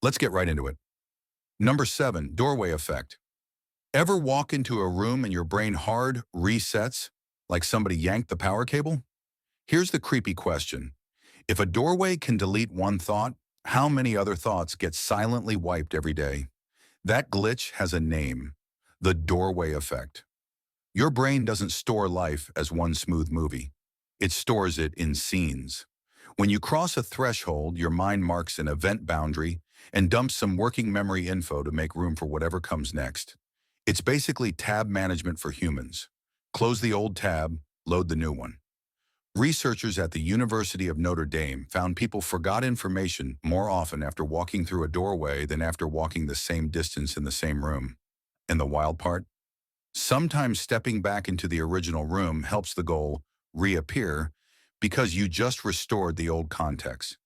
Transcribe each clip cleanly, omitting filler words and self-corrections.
Let's get right into it. Number 7, doorway effect. Ever walk into a room and your brain hard resets like somebody yanked the power cable? Here's the creepy question. If a doorway can delete one thought, how many other thoughts get silently wiped every day? That glitch has a name, the doorway effect. Your brain doesn't store life as one smooth movie. It stores it in scenes. When you cross a threshold, your mind marks an event boundary and dumps some working memory info to make room for whatever comes next. It's basically tab management for humans. Close the old tab, load the new one. Researchers at the University of Notre Dame found people forgot information more often after walking through a doorway than after walking the same distance in the same room. And the wild part? Sometimes stepping back into the original room helps the goal reappear because you just restored the old context.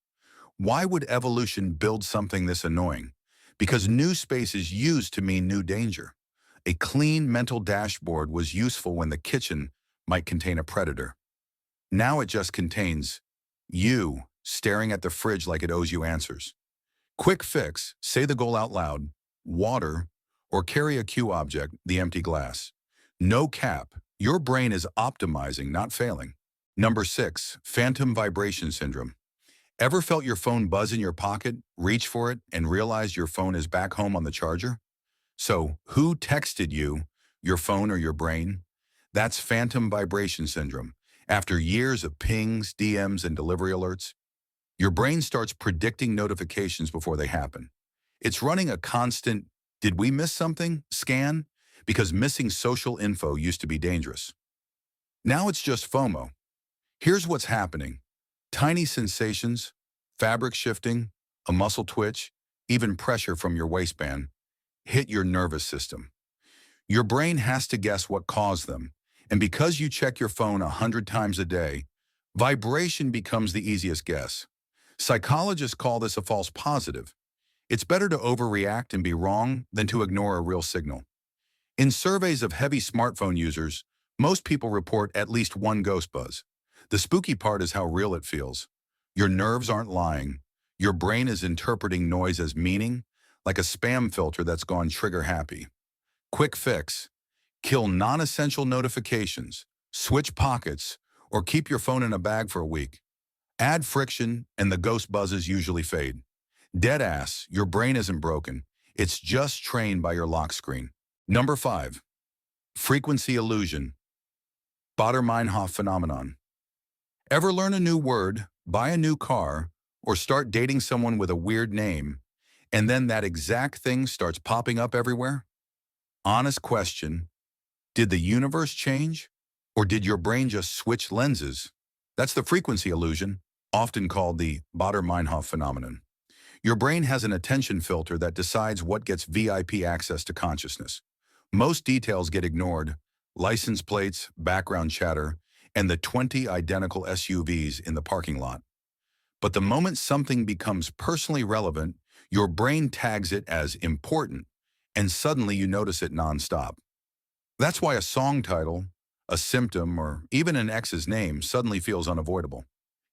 Why would evolution build something this annoying? Because new space is used to mean new danger. A clean mental dashboard was useful when the kitchen might contain a predator. Now it just contains you staring at the fridge like it owes you answers. Quick fix, say the goal out loud, water, or carry a cue object, the empty glass. No cap, your brain is optimizing, not failing. Number 6, phantom vibration syndrome. Ever felt your phone buzz in your pocket, reach for it, and realize your phone is back home on the charger? So, who texted you, your phone or your brain? That's phantom vibration syndrome. After years of pings, DMs, and delivery alerts, your brain starts predicting notifications before they happen. It's running a constant, did we miss something, scan, because missing social info used to be dangerous. Now it's just FOMO. Here's what's happening. Tiny sensations, fabric shifting, a muscle twitch, even pressure from your waistband hit your nervous system. Your brain has to guess what caused them, and because you check your phone 100 times a day, vibration becomes the easiest guess. Psychologists call this a false positive. It's better to overreact and be wrong than to ignore a real signal. In surveys of heavy smartphone users, most people report at least one ghost buzz. The spooky part is how real it feels. Your nerves aren't lying. Your brain is interpreting noise as meaning, like a spam filter that's gone trigger happy. Quick fix. Kill non-essential notifications, switch pockets, or keep your phone in a bag for a week. Add friction and the ghost buzzes usually fade. Deadass, your brain isn't broken. It's just trained by your lock screen. Number 5. Frequency illusion. Baader-Meinhof phenomenon. Ever learn a new word, buy a new car, or start dating someone with a weird name, and then that exact thing starts popping up everywhere? Honest question, did the universe change? Or did your brain just switch lenses? That's the frequency illusion, often called the Baader-Meinhof phenomenon. Your brain has an attention filter that decides what gets VIP access to consciousness. Most details get ignored, license plates, background chatter, and the 20 identical SUVs in the parking lot. But the moment something becomes personally relevant, your brain tags it as important, and suddenly you notice it nonstop. That's why a song title, a symptom, or even an ex's name suddenly feels unavoidable.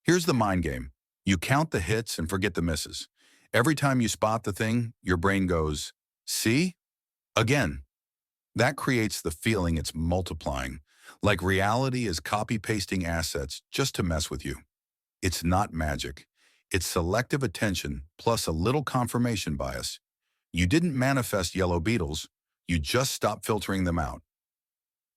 Here's the mind game. You count the hits and forget the misses. Every time you spot the thing, your brain goes, see? Again. That creates the feeling it's multiplying, like reality is copy-pasting assets just to mess with you. It's not magic. It's selective attention plus a little confirmation bias. You didn't manifest yellow beetles, you just stopped filtering them out.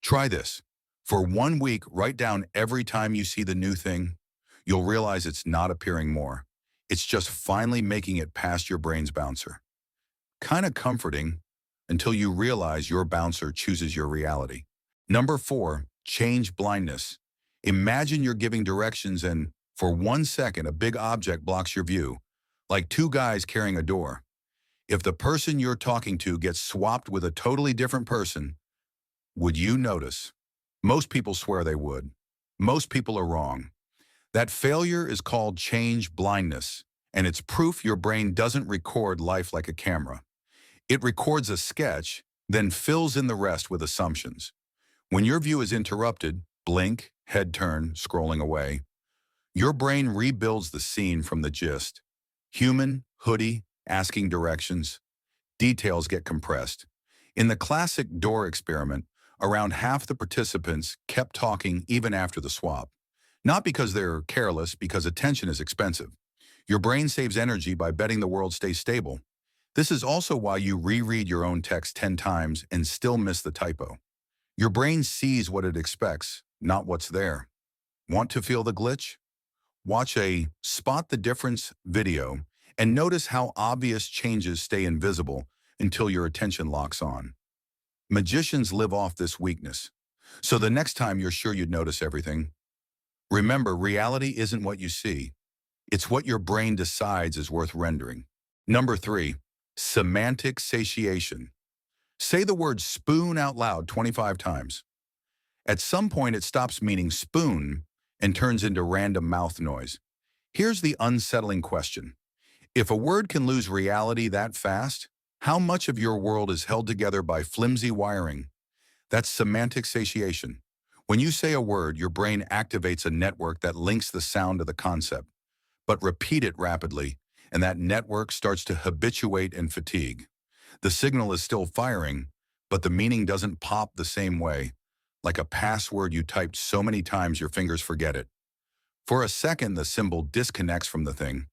Try this. For 1 week, write down every time you see the new thing. You'll realize it's not appearing more. It's just finally making it past your brain's bouncer. Kind of comforting until you realize your bouncer chooses your reality. Number 4, change blindness. Imagine you're giving directions and, for 1 second, a big object blocks your view, like 2 guys carrying a door. If the person you're talking to gets swapped with a totally different person, would you notice? Most people swear they would. Most people are wrong. That failure is called change blindness, and it's proof your brain doesn't record life like a camera. It records a sketch, then fills in the rest with assumptions. When your view is interrupted, blink, head turn, scrolling away, your brain rebuilds the scene from the gist. Human, hoodie, asking directions. Details get compressed. In the classic door experiment, around half the participants kept talking even after the swap. Not because they're careless, because attention is expensive. Your brain saves energy by betting the world stays stable. This is also why you reread your own text 10 times and still miss the typo. Your brain sees what it expects, not what's there. Want to feel the glitch? Watch a Spot the Difference video and notice how obvious changes stay invisible until your attention locks on. Magicians live off this weakness. So the next time you're sure you'd notice everything, remember, reality isn't what you see. It's what your brain decides is worth rendering. Number 3, semantic satiation. Say the word spoon out loud 25 times. At some point, it stops meaning spoon and turns into random mouth noise. Here's the unsettling question. If a word can lose reality that fast, how much of your world is held together by flimsy wiring? That's semantic satiation. When you say a word, your brain activates a network that links the sound to the concept. But repeat it rapidly, and that network starts to habituate and fatigue. The signal is still firing, but the meaning doesn't pop the same way, like a password you typed so many times your fingers forget it. For a second, the symbol disconnects from the thing,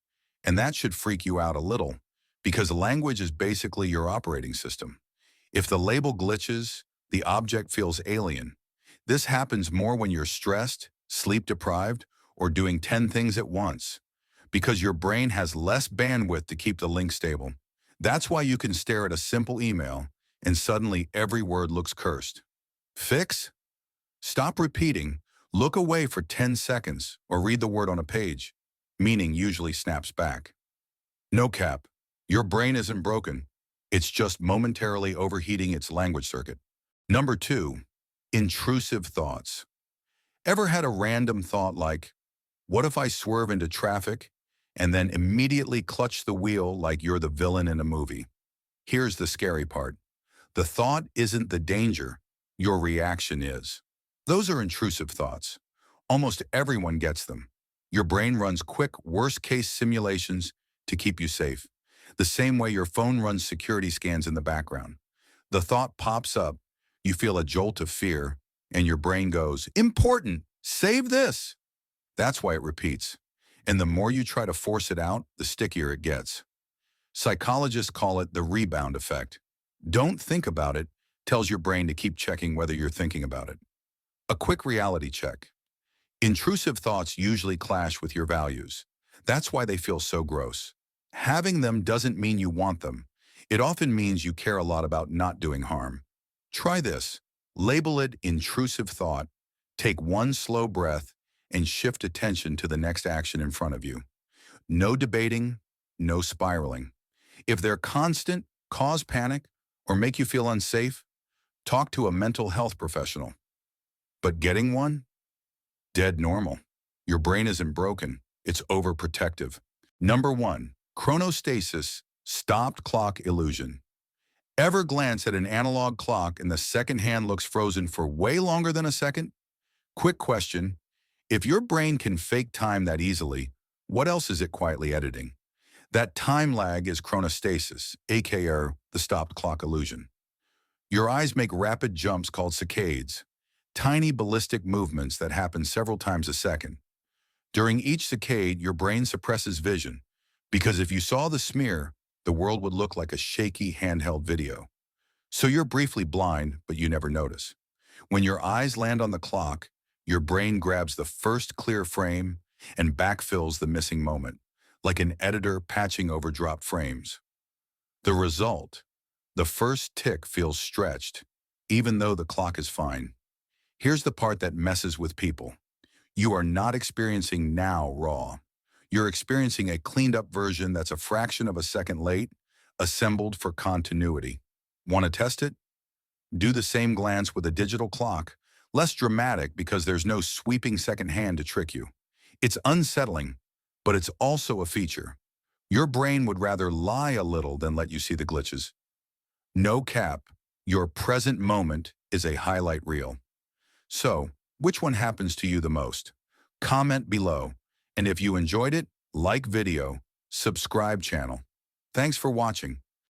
and that should freak you out a little, because language is basically your operating system. If the label glitches, the object feels alien. This happens more when you're stressed, sleep-deprived, or doing 10 things at once, because your brain has less bandwidth to keep the link stable. That's why you can stare at a simple email, and suddenly every word looks cursed. Fix? Stop repeating, look away for 10 seconds, or read the word on a page. Meaning usually snaps back. No cap, your brain isn't broken. It's just momentarily overheating its language circuit. Number 2, intrusive thoughts. Ever had a random thought like, what if I swerve into traffic, and then immediately clutch the wheel like you're the villain in a movie? Here's the scary part. The thought isn't the danger, your reaction is. Those are intrusive thoughts. Almost everyone gets them. Your brain runs quick, worst-case simulations to keep you safe, the same way your phone runs security scans in the background. The thought pops up, you feel a jolt of fear, and your brain goes, important, save this. That's why it repeats. And the more you try to force it out, the stickier it gets. Psychologists call it the rebound effect. Don't think about it tells your brain to keep checking whether you're thinking about it. A quick reality check. Intrusive thoughts usually clash with your values. That's why they feel so gross. Having them doesn't mean you want them. It often means you care a lot about not doing harm. Try this. Label it intrusive thought, take one slow breath, and shift attention to the next action in front of you. No debating, no spiraling. If they're constant, cause panic, or make you feel unsafe, talk to a mental health professional. But getting one? Dead normal. Your brain isn't broken, it's overprotective. Number 1, chronostasis, stopped clock illusion. Ever glance at an analog clock and the second hand looks frozen for way longer than a second? Quick question. If your brain can fake time that easily, what else is it quietly editing? That time lag is chronostasis, aka the stopped clock illusion. Your eyes make rapid jumps called saccades, tiny ballistic movements that happen several times a second. During each saccade, your brain suppresses vision, because if you saw the smear, the world would look like a shaky handheld video. So you're briefly blind, but you never notice. When your eyes land on the clock, your brain grabs the first clear frame and backfills the missing moment, like an editor patching over dropped frames. The result, the first tick feels stretched, even though the clock is fine. Here's the part that messes with people. You are not experiencing now raw. You're experiencing a cleaned up version that's a fraction of a second late, assembled for continuity. Want to test it? Do the same glance with a digital clock, less dramatic because there's no sweeping second hand to trick you. It's unsettling, but it's also a feature. Your brain would rather lie a little than let you see the glitches. No cap, your present moment is a highlight reel. So, which one happens to you the most? Comment below, and if you enjoyed it, like video, subscribe channel. Thanks for watching.